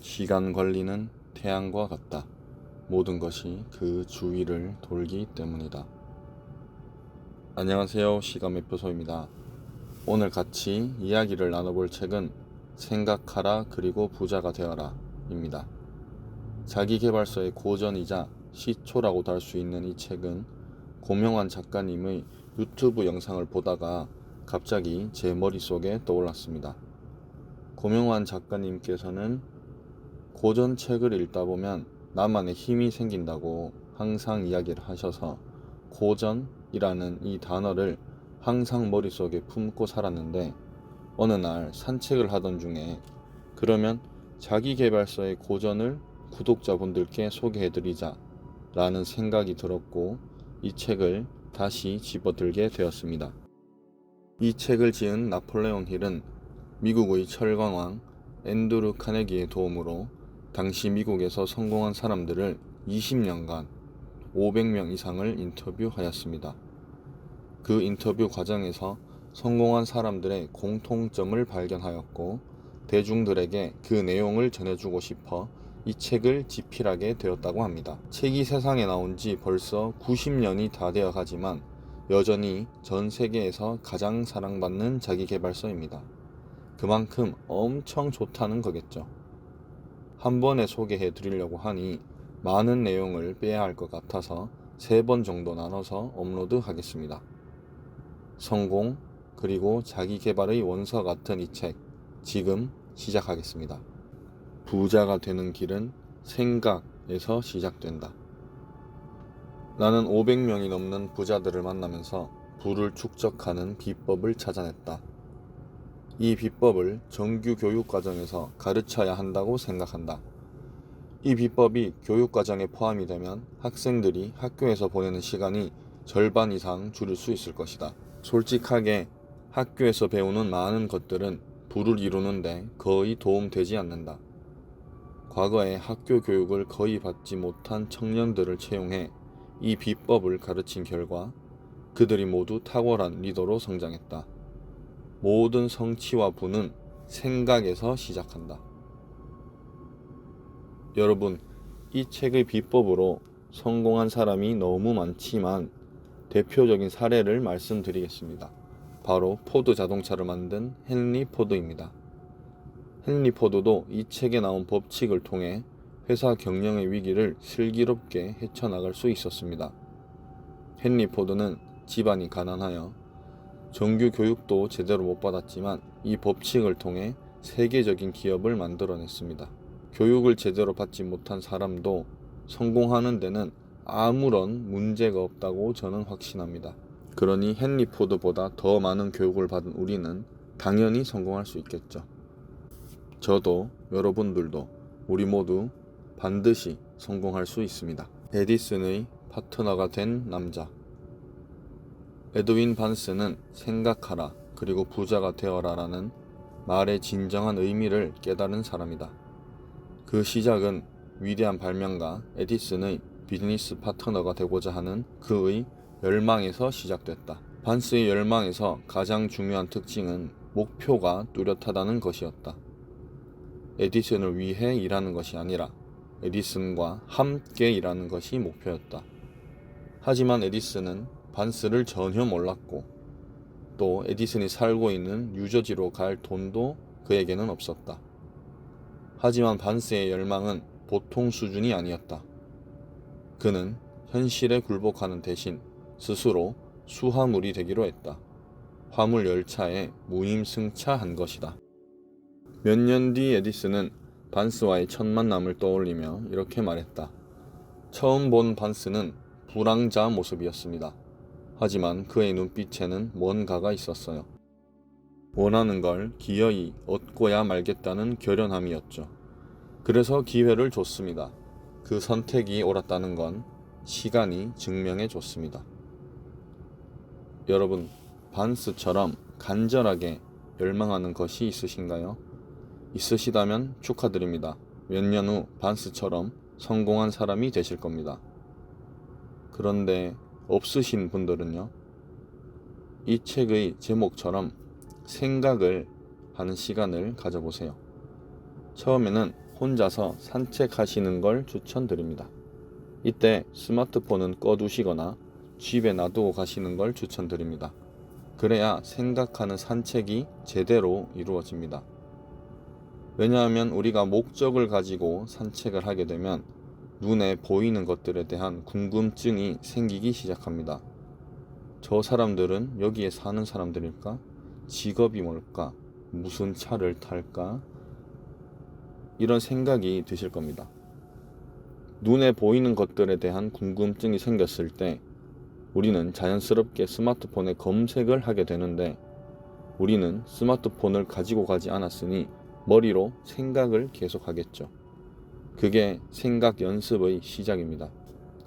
시간 관리는 태양과 같다. 모든 것이 그 주위를 돌기 때문이다. 안녕하세요. 시간매표소입니다. 오늘 같이 이야기를 나눠볼 책은 생각하라 그리고 부자가 되어라 입니다. 자기계발서의 고전이자 시초라고도 할 수 있는 이 책은 고명환 작가님의 유튜브 영상을 보다가 갑자기 제 머릿속에 떠올랐습니다. 고명환 작가님께서는 고전 책을 읽다 보면 나만의 힘이 생긴다고 항상 이야기를 하셔서 고전이라는 이 단어를 항상 머릿속에 품고 살았는데, 어느 날 산책을 하던 중에 그러면 자기계발서의 고전을 구독자분들께 소개해드리자 라는 생각이 들었고, 이 책을 다시 집어들게 되었습니다. 이 책을 지은 나폴레옹 힐은 미국의 철강왕 앤드루 카네기의 도움으로 당시 미국에서 성공한 사람들을 20년간 500명 이상을 인터뷰하였습니다. 그 인터뷰 과정에서 성공한 사람들의 공통점을 발견하였고, 대중들에게 그 내용을 전해주고 싶어 이 책을 집필하게 되었다고 합니다. 책이 세상에 나온 지 벌써 90년이 다 되어 가지만 여전히 전 세계에서 가장 사랑받는 자기계발서입니다. 그만큼 엄청 좋다는 거겠죠. 한 번에 소개해 드리려고 하니 많은 내용을 빼야 할 것 같아서 3번 정도 나눠서 업로드 하겠습니다. 성공 그리고 자기계발의 원서 같은 이 책, 지금 시작하겠습니다. 부자가 되는 길은 생각에서 시작된다. 나는 500명이 넘는 부자들을 만나면서 부를 축적하는 비법을 찾아냈다. 이 비법을 정규 교육과정에서 가르쳐야 한다고 생각한다. 이 비법이 교육과정에 포함이 되면 학생들이 학교에서 보내는 시간이 절반 이상 줄일 수 있을 것이다. 솔직하게 학교에서 배우는 많은 것들은 부를 이루는데 거의 도움되지 않는다. 과거에 학교 교육을 거의 받지 못한 청년들을 채용해 이 비법을 가르친 결과 그들이 모두 탁월한 리더로 성장했다. 모든 성취와 부는 생각에서 시작한다. 여러분, 이 책의 비법으로 성공한 사람이 너무 많지만 대표적인 사례를 말씀드리겠습니다. 바로 포드 자동차를 만든 헨리 포드입니다. 헨리 포드도 이 책에 나온 법칙을 통해 회사 경영의 위기를 슬기롭게 헤쳐나갈 수 있었습니다. 헨리 포드는 집안이 가난하여 정규 교육도 제대로 못 받았지만 이 법칙을 통해 세계적인 기업을 만들어냈습니다. 교육을 제대로 받지 못한 사람도 성공하는 데는 아무런 문제가 없다고 저는 확신합니다. 그러니 헨리 포드보다 더 많은 교육을 받은 우리는 당연히 성공할 수 있겠죠. 저도 여러분들도 우리 모두 반드시 성공할 수 있습니다. 에디슨의 파트너가 된 남자. 에드윈 반스는 생각하라 그리고 부자가 되어라 라는 말의 진정한 의미를 깨달은 사람이다. 그 시작은 위대한 발명가 에디슨의 비즈니스 파트너가 되고자 하는 그의 열망에서 시작됐다. 반스의 열망에서 가장 중요한 특징은 목표가 뚜렷하다는 것이었다. 에디슨을 위해 일하는 것이 아니라 에디슨과 함께 일하는 것이 목표였다. 하지만 에디슨은 반스를 전혀 몰랐고, 또 에디슨이 살고 있는 뉴저지로 갈 돈도 그에게는 없었다. 하지만 반스의 열망은 보통 수준이 아니었다. 그는 현실에 굴복하는 대신 스스로 수화물이 되기로 했다. 화물 열차에 무임승차한 것이다. 몇 년 뒤 에디슨은 반스와의 첫 만남을 떠올리며 이렇게 말했다. 처음 본 반스는 불황자 모습이었습니다. 하지만 그의 눈빛에는 뭔가가 있었어요. 원하는 걸 기어이 얻고야 말겠다는 결연함이었죠. 그래서 기회를 줬습니다. 그 선택이 옳았다는 건 시간이 증명해 줬습니다. 여러분, 반스처럼 간절하게 열망하는 것이 있으신가요? 있으시다면 축하드립니다. 몇 년 후 반스처럼 성공한 사람이 되실 겁니다. 그런데 없으신 분들은요? 이 책의 제목처럼 생각을 하는 시간을 가져보세요. 처음에는 혼자서 산책하시는 걸 추천드립니다. 이때 스마트폰은 꺼두시거나 집에 놔두고 가시는 걸 추천드립니다. 그래야 생각하는 산책이 제대로 이루어집니다. 왜냐하면 우리가 목적을 가지고 산책을 하게 되면 눈에 보이는 것들에 대한 궁금증이 생기기 시작합니다. 저 사람들은 여기에 사는 사람들일까? 직업이 뭘까? 무슨 차를 탈까? 이런 생각이 드실 겁니다. 눈에 보이는 것들에 대한 궁금증이 생겼을 때 우리는 자연스럽게 스마트폰에 검색을 하게 되는데, 우리는 스마트폰을 가지고 가지 않았으니 머리로 생각을 계속하겠죠. 그게 생각 연습의 시작입니다.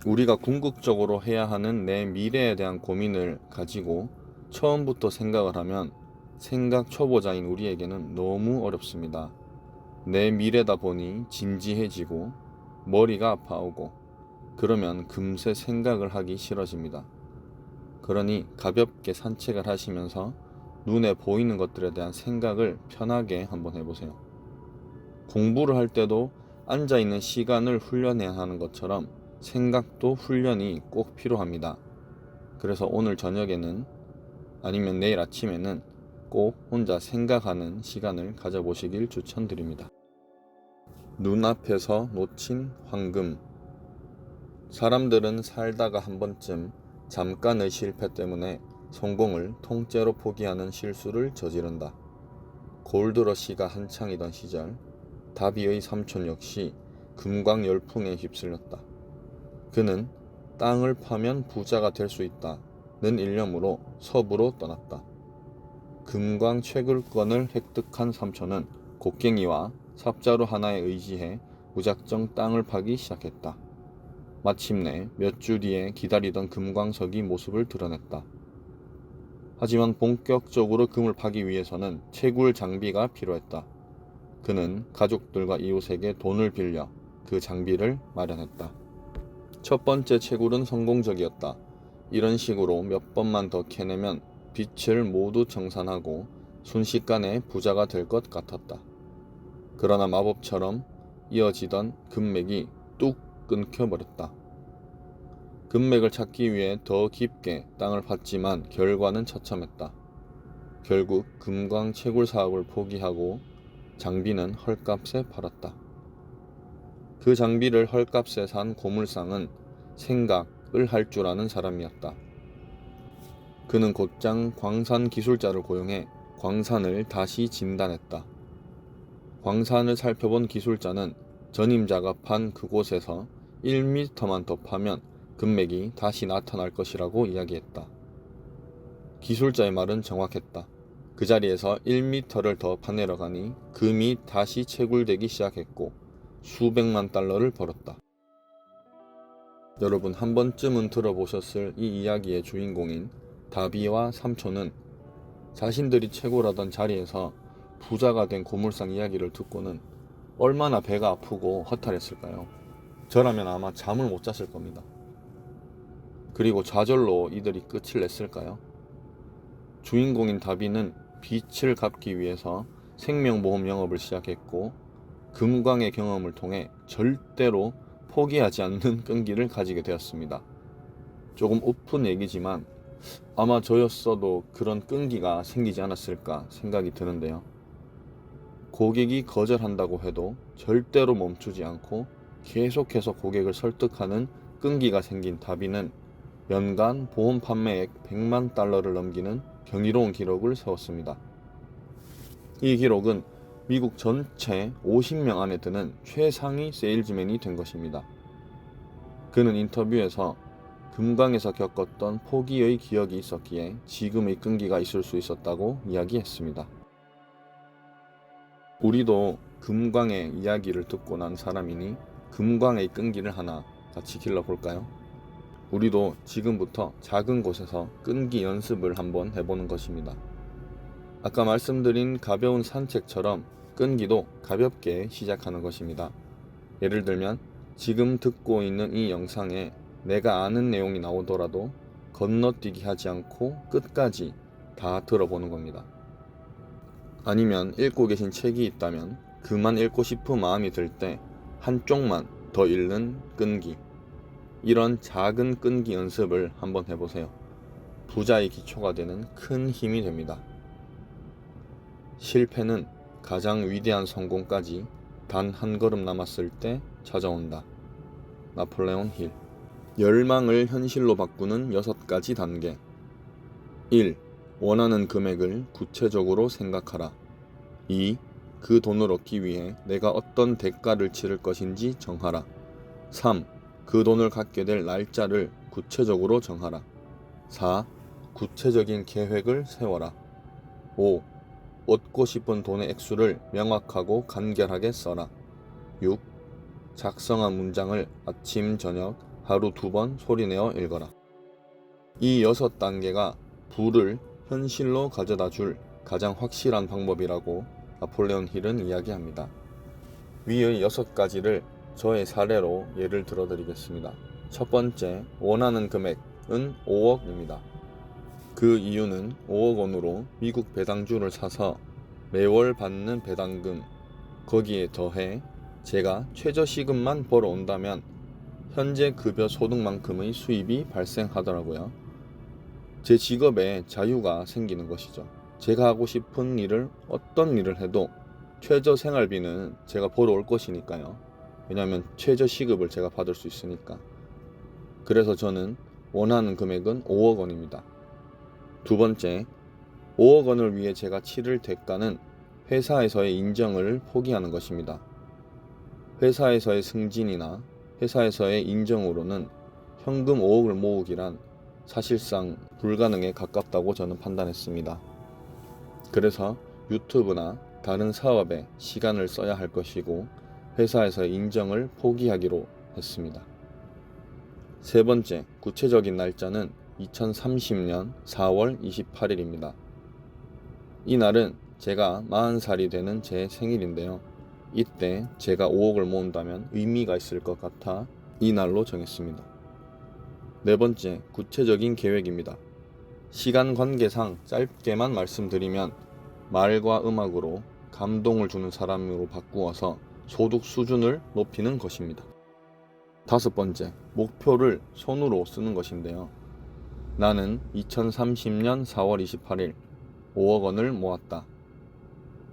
우리가 궁극적으로 해야 하는 내 미래에 대한 고민을 가지고 처음부터 생각을 하면 생각 초보자인 우리에게는 너무 어렵습니다. 내 미래다 보니 진지해지고 머리가 아파오고, 그러면 금세 생각을 하기 싫어집니다. 그러니 가볍게 산책을 하시면서 눈에 보이는 것들에 대한 생각을 편하게 한번 해보세요. 공부를 할 때도 앉아있는 시간을 훈련해야 하는 것처럼 생각도 훈련이 꼭 필요합니다. 그래서 오늘 저녁에는, 아니면 내일 아침에는 꼭 혼자 생각하는 시간을 가져보시길 추천드립니다. 눈앞에서 놓친 황금. 사람들은 살다가 한 번쯤 잠깐의 실패 때문에 성공을 통째로 포기하는 실수를 저지른다. 골드러시가 한창이던 시절, 다비의 삼촌 역시 금광 열풍에 휩쓸렸다. 그는 땅을 파면 부자가 될 수 있다는 일념으로 서부로 떠났다. 금광 채굴권을 획득한 삼촌은 곡괭이와 삽자루 하나에 의지해 무작정 땅을 파기 시작했다. 마침내 몇 주 뒤에 기다리던 금광석이 모습을 드러냈다. 하지만 본격적으로 금을 파기 위해서는 채굴 장비가 필요했다. 그는 가족들과 이웃에게 돈을 빌려 그 장비를 마련했다. 첫 번째 채굴은 성공적이었다. 이런 식으로 몇 번만 더 캐내면 빛을 모두 정산하고 순식간에 부자가 될 것 같았다. 그러나 마법처럼 이어지던 금맥이 뚝 끊겨버렸다. 금맥을 찾기 위해 더 깊게 땅을 팠지만 결과는 처참했다. 결국 금광 채굴 사업을 포기하고 장비는 헐값에 팔았다. 그 장비를 헐값에 산 고물상은 생각을 할 줄 아는 사람이었다. 그는 곧장 광산 기술자를 고용해 광산을 다시 진단했다. 광산을 살펴본 기술자는 전임자가 판 그곳에서 1m만 더 파면 금맥이 다시 나타날 것이라고 이야기했다. 기술자의 말은 정확했다. 그 자리에서 1m를 더 파내려가니 금이 다시 채굴되기 시작했고 수백만 달러를 벌었다. 여러분 한 번쯤은 들어보셨을 이 이야기의 주인공인 다비와 삼촌은 자신들이 채굴하던 자리에서 부자가 된 고물상 이야기를 듣고는 얼마나 배가 아프고 허탈했을까요? 저라면 아마 잠을 못 잤을 겁니다. 그리고 좌절로 이들이 끝을 냈을까요? 주인공인 다비는 빚을 갚기 위해서 생명보험 영업을 시작했고 금광의 경험을 통해 절대로 포기하지 않는 끈기를 가지게 되었습니다. 조금 우픈 얘기지만 아마 저였어도 그런 끈기가 생기지 않았을까 생각이 드는데요. 고객이 거절한다고 해도 절대로 멈추지 않고 계속해서 고객을 설득하는 끈기가 생긴 다비는 연간 보험 판매액 100만 달러를 넘기는 경이로운 기록을 세웠습니다. 이 기록은 미국 전체 50명 안에 드는 최상위 세일즈맨이 된 것입니다. 그는 인터뷰에서 금광에서 겪었던 포기의 기억이 있었기에 지금의 끈기가 있을 수 있었다고 이야기했습니다. 우리도 금광의 이야기를 듣고 난 사람이니 금광의 끈기를 하나 같이 길러볼까요? 우리도 지금부터 작은 곳에서 끈기 연습을 한번 해보는 것입니다. 아까 말씀드린 가벼운 산책처럼 끈기도 가볍게 시작하는 것입니다. 예를 들면 지금 듣고 있는 이 영상에 내가 아는 내용이 나오더라도 건너뛰기 하지 않고 끝까지 다 들어보는 겁니다. 아니면 읽고 계신 책이 있다면 그만 읽고 싶은 마음이 들 때 한쪽만 더 읽는 끈기. 이런 작은 끈기 연습을 한번 해보세요. 부자의 기초가 되는 큰 힘이 됩니다. 실패는 가장 위대한 성공까지 단 한 걸음 남았을 때 찾아온다. 나폴레옹 힐. 열망을 현실로 바꾸는 6가지 단계. 1. 원하는 금액을 구체적으로 생각하라. 2. 그 돈을 얻기 위해 내가 어떤 대가를 치를 것인지 정하라. 3. 그 돈을 갖게 될 날짜를 구체적으로 정하라. 4. 구체적인 계획을 세워라. 5. 얻고 싶은 돈의 액수를 명확하고 간결하게 써라. 6. 작성한 문장을 아침, 저녁, 하루 2번 소리내어 읽어라. 이 6단계가 부를 현실로 가져다 줄 가장 확실한 방법이라고 나폴레옹 힐은 이야기합니다. 위의 6가지를 저의 사례로 예를 들어드리겠습니다. 첫 번째, 원하는 금액은 5억입니다. 그 이유는 5억 원으로 미국 배당주를 사서 매월 받는 배당금, 거기에 더해 제가 최저시급만 벌어온다면 현재 급여 소득만큼의 수입이 발생하더라고요. 제 직업에 자유가 생기는 것이죠. 제가 하고 싶은 일을 어떤 일을 해도 최저 생활비는 제가 벌어올 것이니까요. 왜냐하면 최저 시급을 제가 받을 수 있으니까. 그래서 저는 원하는 금액은 5억 원입니다. 두 번째, 5억 원을 위해 제가 치를 대가는 회사에서의 인정을 포기하는 것입니다. 회사에서의 승진이나 회사에서의 인정으로는 현금 5억을 모으기란 사실상 불가능에 가깝다고 저는 판단했습니다. 그래서 유튜브나 다른 사업에 시간을 써야 할 것이고 회사에서의 인정을 포기하기로 했습니다. 세 번째, 구체적인 날짜는 2030년 4월 28일입니다. 이 날은 제가 40살이 되는 제 생일인데요. 이때 제가 5억을 모은다면 의미가 있을 것 같아 이 날로 정했습니다. 네 번째, 구체적인 계획입니다. 시간 관계상 짧게만 말씀드리면 말과 음악으로 감동을 주는 사람으로 바꾸어서 소득 수준을 높이는 것입니다. 다섯 번째, 목표를 손으로 쓰는 것인데요. 나는 2030년 4월 28일 5억 원을 모았다.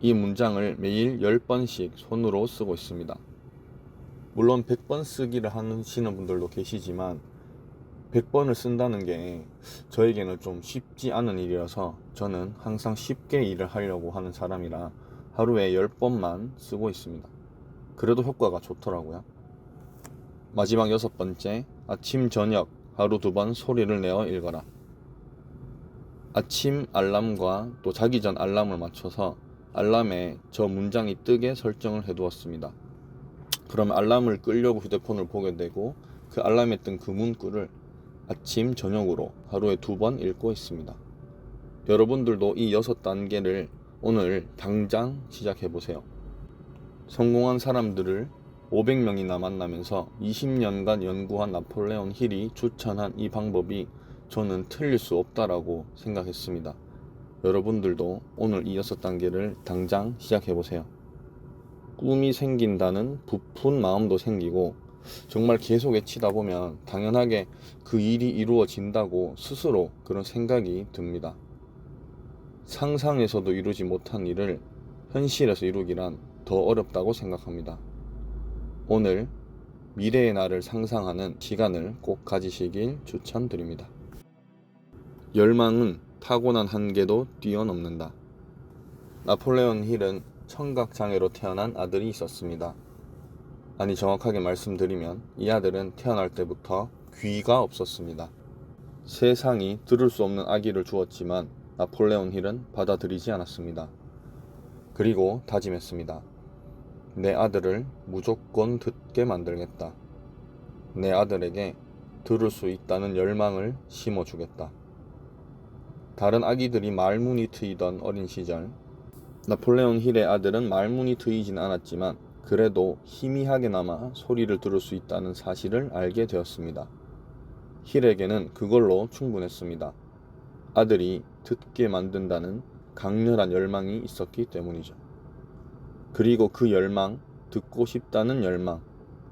이 문장을 매일 10번씩 손으로 쓰고 있습니다. 물론 100번 쓰기를 하시는 분들도 계시지만 100번을 쓴다는 게 저에게는 좀 쉽지 않은 일이라서 저는 항상 쉽게 일을 하려고 하는 사람이라 하루에 10번만 쓰고 있습니다. 그래도 효과가 좋더라고요. 마지막 6번째, 아침, 저녁 하루 2번 소리를 내어 읽어라. 아침 알람과 또 자기 전 알람을 맞춰서 알람에 저 문장이 뜨게 설정을 해두었습니다. 그러면 알람을 끄려고 휴대폰을 보게 되고 그 알람에 뜬 그 문구를 아침, 저녁으로 하루에 2번 읽고 있습니다. 여러분들도 이 6단계를 오늘 당장 시작해보세요. 성공한 사람들을 500명이나 만나면서 20년간 연구한 나폴레옹 힐이 추천한 이 방법이 저는 틀릴 수 없다라고 생각했습니다. 여러분들도 오늘 이 6단계를 당장 시작해보세요. 꿈이 생긴다는 부푼 마음도 생기고 정말 계속 외치다 보면 당연하게 그 일이 이루어진다고 스스로 그런 생각이 듭니다. 상상에서도 이루지 못한 일을 현실에서 이루기란 더 어렵다고 생각합니다. 오늘 미래의 나를 상상하는 시간을 꼭 가지시길 추천드립니다. 열망은 타고난 한계도 뛰어넘는다. 나폴레옹 힐은 청각장애로 태어난 아들이 있었습니다. 아니, 정확하게 말씀드리면 이 아들은 태어날 때부터 귀가 없었습니다. 세상이 들을 수 없는 아기를 주었지만 나폴레옹 힐은 받아들이지 않았습니다. 그리고 다짐했습니다. 내 아들을 무조건 듣게 만들겠다. 내 아들에게 들을 수 있다는 열망을 심어주겠다. 다른 아기들이 말문이 트이던 어린 시절, 나폴레옹 힐의 아들은 말문이 트이진 않았지만 그래도 희미하게나마 소리를 들을 수 있다는 사실을 알게 되었습니다. 힐에게는 그걸로 충분했습니다. 아들이 듣게 만든다는 강렬한 열망이 있었기 때문이죠. 그리고 그 열망, 듣고 싶다는 열망,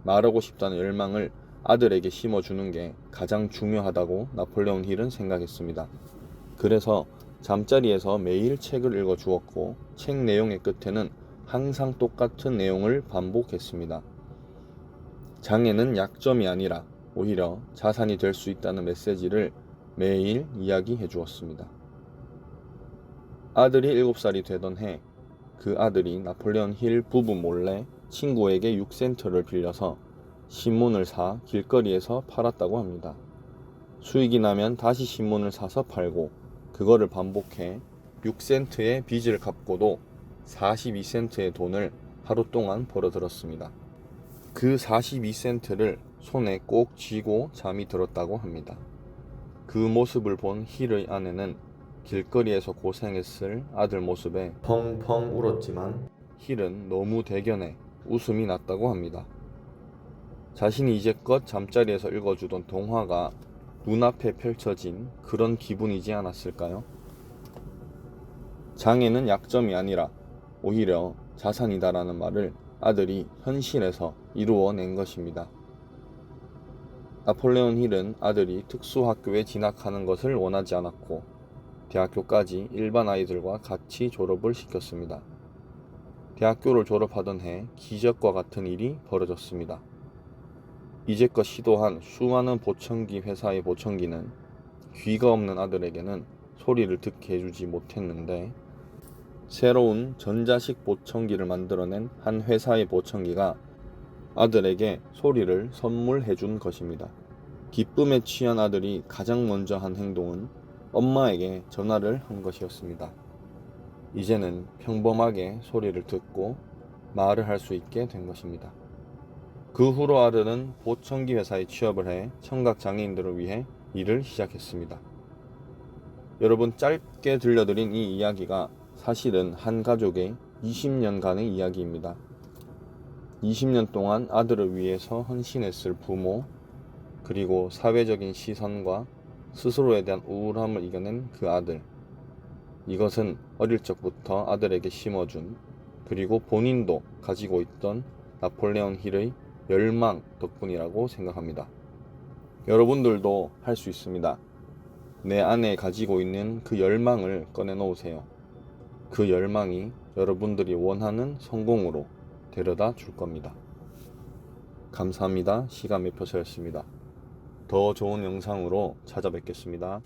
말하고 싶다는 열망을 아들에게 심어주는 게 가장 중요하다고 나폴레온 힐은 생각했습니다. 그래서 잠자리에서 매일 책을 읽어 주었고 책 내용의 끝에는 항상 똑같은 내용을 반복했습니다. 장애는 약점이 아니라 오히려 자산이 될 수 있다는 메시지를 매일 이야기해 주었습니다. 아들이 7살이 되던 해, 그 아들이 나폴레온 힐 부부 몰래 친구에게 6센트를 빌려서 신문을 사 길거리에서 팔았다고 합니다. 수익이 나면 다시 신문을 사서 팔고 그거를 반복해 6센트의 빚을 갚고도 42센트의 돈을 하루 동안 벌어들었습니다. 그 42센트를 손에 꼭 쥐고 잠이 들었다고 합니다. 그 모습을 본 힐의 아내는 길거리에서 고생했을 아들 모습에 펑펑 울었지만 힐은 너무 대견해 웃음이 났다고 합니다. 자신이 이제껏 잠자리에서 읽어주던 동화가 눈앞에 펼쳐진 그런 기분이지 않았을까요? 장애는 약점이 아니라 오히려 자산이다라는 말을 아들이 현실에서 이루어낸 것입니다. 나폴레온 힐은 아들이 특수학교에 진학하는 것을 원하지 않았고 대학교까지 일반 아이들과 같이 졸업을 시켰습니다. 대학교를 졸업하던 해 기적과 같은 일이 벌어졌습니다. 이제껏 시도한 수많은 보청기 회사의 보청기는 귀가 없는 아들에게는 소리를 듣게 해주지 못했는데 새로운 전자식 보청기를 만들어낸 한 회사의 보청기가 아들에게 소리를 선물해 준 것입니다. 기쁨에 취한 아들이 가장 먼저 한 행동은 엄마에게 전화를 한 것이었습니다. 이제는 평범하게 소리를 듣고 말을 할 수 있게 된 것입니다. 그 후로 아들은 보청기 회사에 취업을 해 청각장애인들을 위해 일을 시작했습니다. 여러분, 짧게 들려드린 이 이야기가 사실은 한 가족의 20년간의 이야기입니다. 20년 동안 아들을 위해서 헌신했을 부모, 그리고 사회적인 시선과 스스로에 대한 우울함을 이겨낸 그 아들. 이것은 어릴 적부터 아들에게 심어준, 그리고 본인도 가지고 있던 나폴레온 힐의 열망 덕분이라고 생각합니다. 여러분들도 할 수 있습니다. 내 안에 가지고 있는 그 열망을 꺼내놓으세요. 그 열망이 여러분들이 원하는 성공으로 데려다 줄 겁니다. 감사합니다. 시간 매표소였습니다. 더 좋은 영상으로 찾아뵙겠습니다.